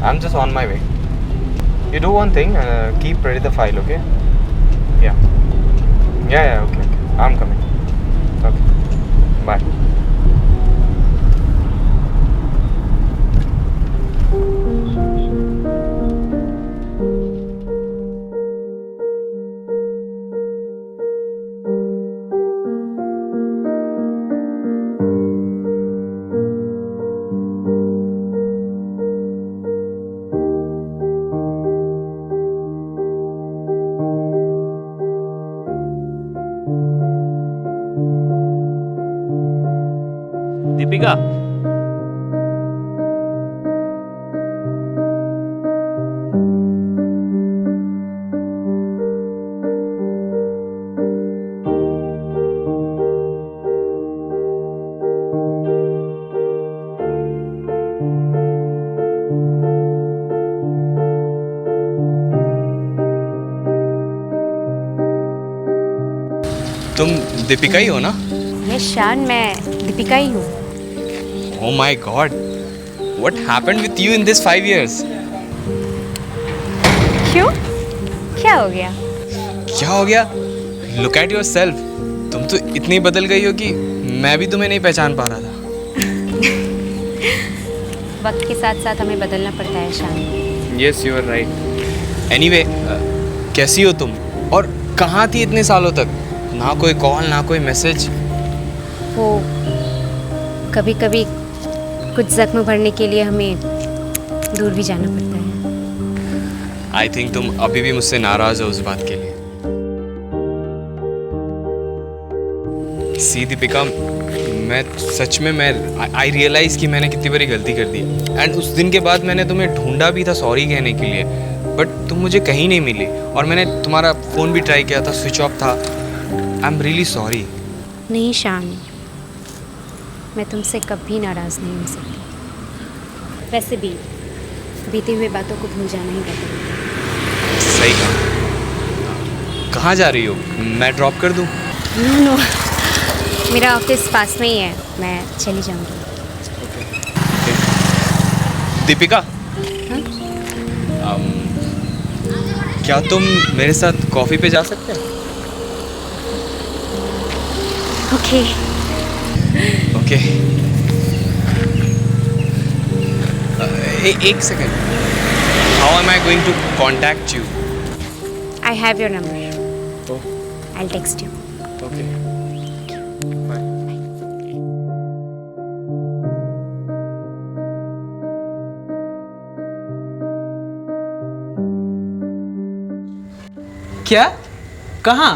I'm just on my way. You do one thing, keep ready the file, okay? Yeah. Yeah, okay. I'm coming. Okay. Bye. Deepika, तुम दीपिका ही हो ना? Yes शान, मैं दीपिका ही हूँ। Oh my God, what happened with you in this 5 years? क्यों? क्या हो गया? क्या हो गया? Look at yourself. तुम तो इतनी बदल गई हो कि मैं भी तुम्हें नहीं पहचान पा रहा था। वक्त के साथ साथ हमें बदलना पड़ता है शान। Yes, you are right. Anyway, कैसी हो तुम? और कहाँ थी इतने सालों तक? ना कोई कॉल, ना कोई मैसेज। वो कभी कभी कुछ जख्म भरने के लिए हमें दूर भी जाना पड़ता है। आई थिंक तुम अभी भी मुझसे नाराज हो उस बात के लिए। सी दीपिका, मैं सच में आई रियलाइज कि मैंने कितनी बड़ी गलती कर दी। एंड उस दिन के बाद मैंने तुम्हें ढूंढा भी था सॉरी कहने के लिए, बट तुम मुझे कहीं नहीं मिली। और मैंने तुम्हारा फ़ोन भी ट्राई किया था, स्विच ऑफ था। I am really sorry. नहीं शान, मैं तुमसे कभी नाराज़ नहीं हो सकती। वैसे भी बीती हुई बातों को भूल जाना ही बेहतर है। सही कहा। कहाँ जा रही हो? मैं ड्रॉप कर दूँ? नो, मेरा ऑफिस पास में ही है, मैं चली जाऊंगी। दीपिका, क्या तुम मेरे साथ कॉफ़ी पे जा सकते हैं? ओके। ओके। एक second. How am I going to contact you? I have your number. I will text you. Okay. क्या? कहाँ?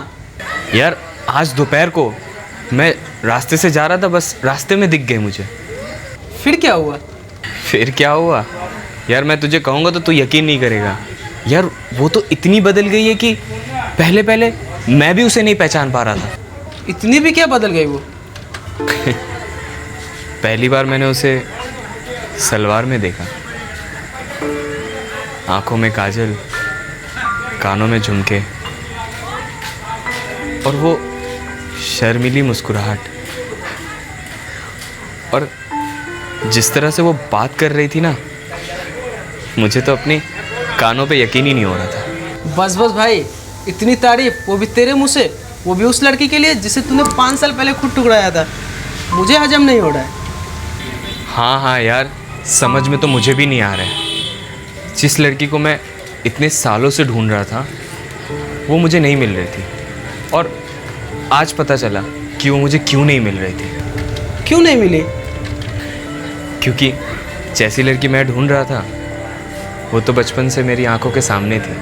यार, आज दोपहर को मैं रास्ते से जा रहा था, बस रास्ते में दिख गए मुझे। फिर क्या हुआ? फिर क्या हुआ? यार, मैं तुझे कहूँगा तो तू यकीन नहीं करेगा। यार, वो तो इतनी बदल गई है कि पहले पहले मैं भी उसे नहीं पहचान पा रहा था। इतनी भी क्या बदल गई वो? पहली बार मैंने उसे सलवार में देखा। आंखों में काजल, कानों में झुमके, और वो शर्मीली मुस्कुराहट, और जिस तरह से वो बात कर रही थी ना, मुझे तो अपने कानों पे यकीन ही नहीं हो रहा था। बस बस भाई, इतनी तारीफ, वो भी तेरे मुंह से, वो भी उस लड़की के लिए जिसे तूने 5 साल पहले खुद ठुकराया था। मुझे हजम नहीं हो रहा है। हाँ यार, समझ में तो मुझे भी नहीं आ रहा है। जिस लड़की को मैं इतने सालों से ढूंढ रहा था, वो मुझे नहीं मिल रही थी। और आज पता चला कि वो मुझे क्यों नहीं मिल रही थी। क्यों नहीं मिली? क्योंकि जैसी लड़की मैं ढूंढ रहा था, वो तो बचपन से मेरी आंखों के सामने थी।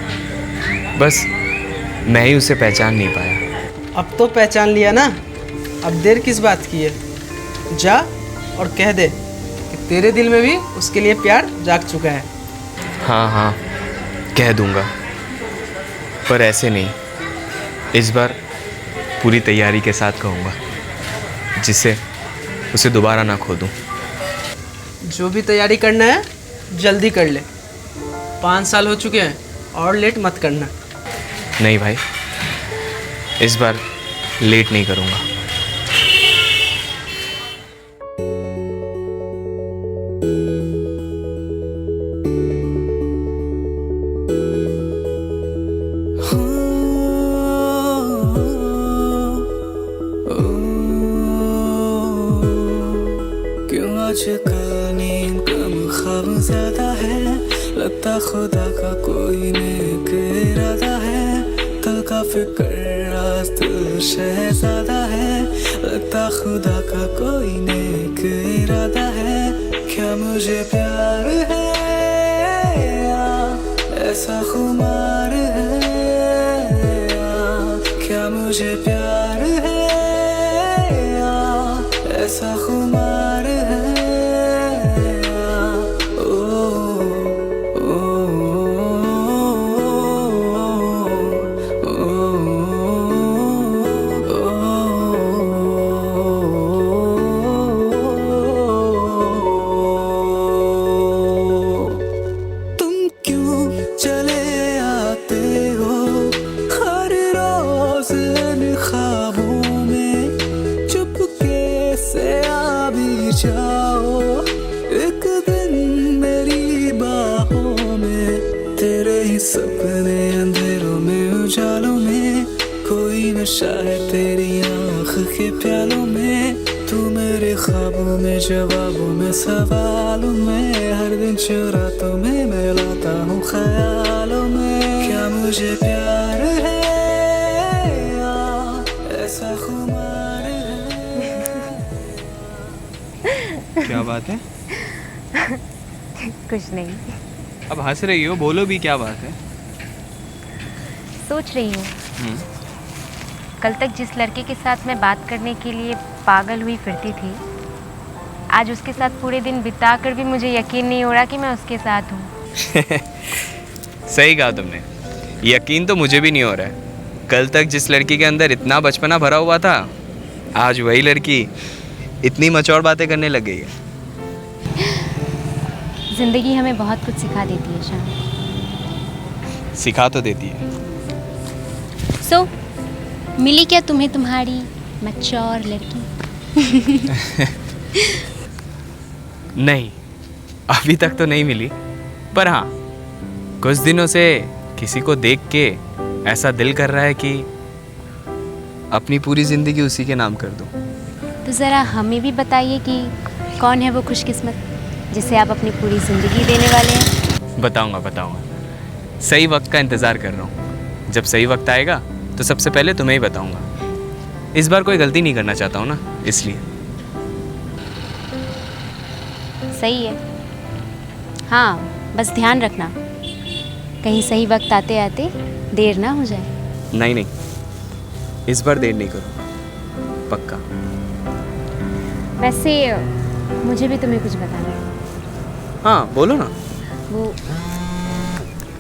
बस मैं ही उसे पहचान नहीं पाया। अब तो पहचान लिया ना, अब देर किस बात की है? जा और कह दे कि तेरे दिल में भी उसके लिए प्यार जाग चुका है। हाँ, कह दूंगा, पर ऐसे नहीं। इस बार पूरी तैयारी के साथ कहूँगा, जिससे उसे दोबारा ना खो दूँ। जो भी तैयारी करना है जल्दी कर ले। 5 साल हो चुके हैं, और लेट मत करना। नहीं भाई, इस बार लेट नहीं करूँगा। लगता खुदा का कोई नेक इरादा है, कल का फिक्र आज दिल शहजादा है। लगता खुदा का कोई नेक इरादा है, क्या मुझे प्यार है या ऐसा खुमार है, क्या मुझे प्यार है या ऐसा खुमार है। सपने अंधेरों में उजालों में, कोई नशा है तेरी आँख के प्यालों में। तू मेरे ख्वाबों में, जवाबों में, सवालों में, हर दिन रातों में मैं लाता हूँ ख्यालों में। क्या मुझे प्यार है या ऐसा खुमार है। क्या बात है? कुछ नहीं, अब हंस रही हो, बोलो भी क्या बात है? सोच रही हूँ कल तक जिस लड़के के साथ मैं बात करने के लिए पागल हुई फिरती थी, आज उसके साथ पूरे दिन बिता कर भी मुझे यकीन नहीं हो रहा कि मैं उसके साथ हूँ। सही कहा तुमने, यकीन तो मुझे भी नहीं हो रहा है। कल तक जिस लड़की के अंदर इतना बचपना भरा हुआ था, आज वही लड़की इतनी मचौड़ बातें करने लग गई है। ज़िंदगी हमें बहुत कुछ सिखा देती है शान। सिखा तो देती है। सो मिली क्या तुम्हें तुम्हारी मैच्योर लड़की? नहीं, अभी तक तो नहीं मिली, पर हाँ कुछ दिनों से किसी को देख के ऐसा दिल कर रहा है कि अपनी पूरी ज़िंदगी उसी के नाम कर दूं। तो ज़रा हमें भी बताइए कि कौन है वो खुशकिस्मत जिसे आप अपनी पूरी ज़िंदगी देने वाले हैं। बताऊंगा। सही वक्त का इंतज़ार कर रहा हूँ। जब सही वक्त आएगा तो सबसे पहले तुम्हें ही बताऊंगा। इस बार कोई गलती नहीं करना चाहता हूँ ना, इसलिए। सही है। हाँ, बस ध्यान रखना कहीं सही वक्त आते आते देर ना हो जाए। नहीं, इस बार देर नहीं करूँगा, पक्का। वैसे मुझे भी तुम्हें कुछ बताना है। हाँ बोलो ना। वो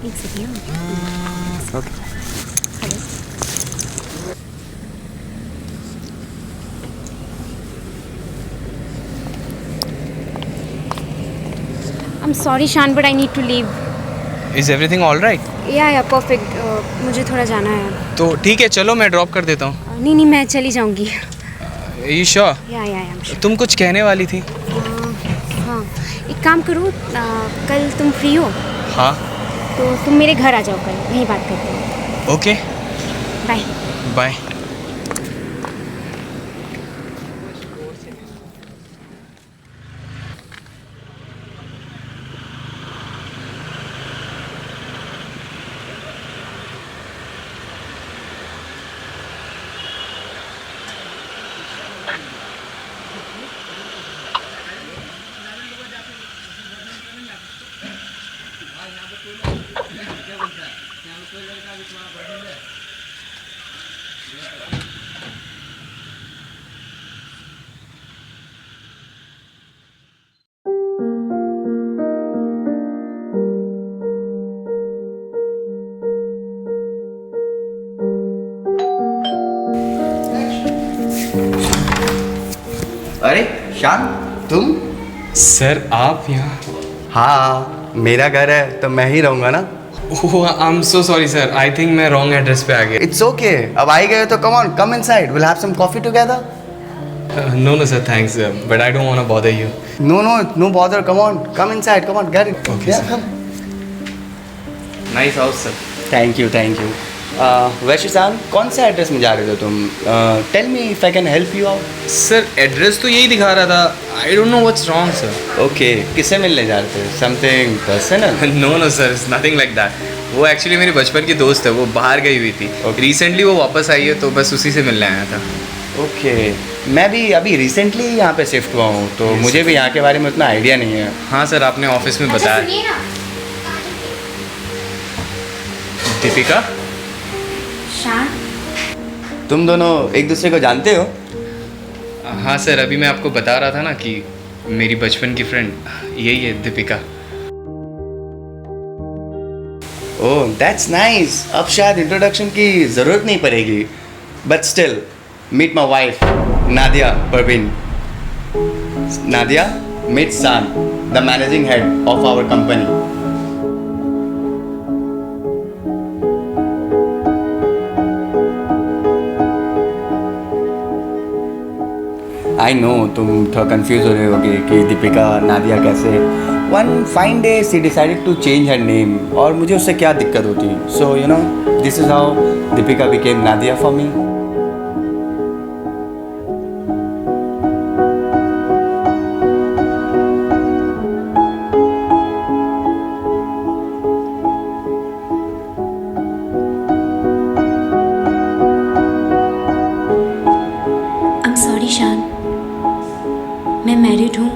एक second. Okay. I'm sorry Shan, but I need to leave. Is everything all right? या परफेक्ट। मुझे थोड़ा जाना है। तो ठीक है, चलो मैं ड्रॉप कर देता हूँ। नहीं, मैं चली जाऊंगी। You sure? या तुम कुछ कहने वाली थी? हाँ, एक काम करो, कल तुम फ्री हो हाँ। तो तुम मेरे घर आ जाओ, कल यहीं बात करते हैं। Okay, bye bye. अरे शान, तुम? सर आप यहाँ? हाँ, मेरा घर है तो मैं ही रहूँगा ना। Oh, I am so sorry sir, I think मैं रॉन्ग एड्रेस पे आ गया। इट्स ओके, अब आ ही गए तो come on, come inside, will have some coffee together. No sir, thanks, but I don't want to bother you. No bother, come on, come inside, come on, get it. Okay, sir. Nice house sir. Thank you. वैशिशान, कौन से address में जा रहे थे तुम? Tell me if I can help you out. Sir address तो यही दिखा रहा था। I don't know what's wrong sir. Okay, किससे मिलने जा रहे थे? Something personal? No no sir, it's nothing like that. वो एक्चुअली मेरी बचपन की दोस्त है, वो बाहर गई हुई थी। रिसेंटली वो वापस आई है, तो बस उसी से मिलने आया था। ओके, मैं भी अभी रिसेंटली यहाँ पे शिफ्ट हुआ हूँ, तो मुझे भी यहाँ के बारे में उतना आइडिया नहीं है। हाँ सर, आपने ऑफिस में बताया। दीपिका, शान, तुम दोनों एक दूसरे को जानते हो? हाँ सर, अभी मैं आपको बता रहा था ना कि मेरी बचपन की फ्रेंड यही है दीपिका। Oh that's nice. अब शायद इंट्रोडक्शन की ज़रूरत नहीं पड़ेगी, but still meet my wife Nadia Parveen. Nadia, meet सान, the managing head of our company. I know तुम थोड़ा कंफ्यूज हो रहे होगे कि दीपिका नादिया कैसे। One fine day she decided to change her name, और मुझे उससे क्या दिक्कत होती। So you know this is how Deepika became Nadia for me. I'm sorry शान, मैं मैरिड हूँ।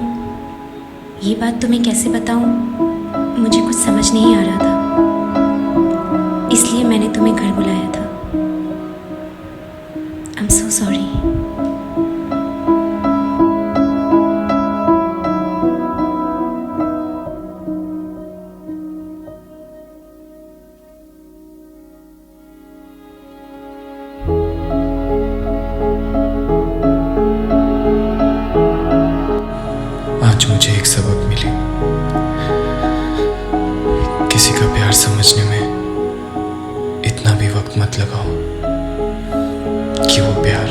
ये बात तुम्हें कैसे बताऊँ, मुझे कुछ समझ नहीं आ रहा था, इसलिए मैंने तुम्हें घर बुलाया था। I'm so sorry। आज मुझे एक सबक मिली। किसी का प्यार समझने में इतना भी वक्त मत लगाओ कि वो प्यार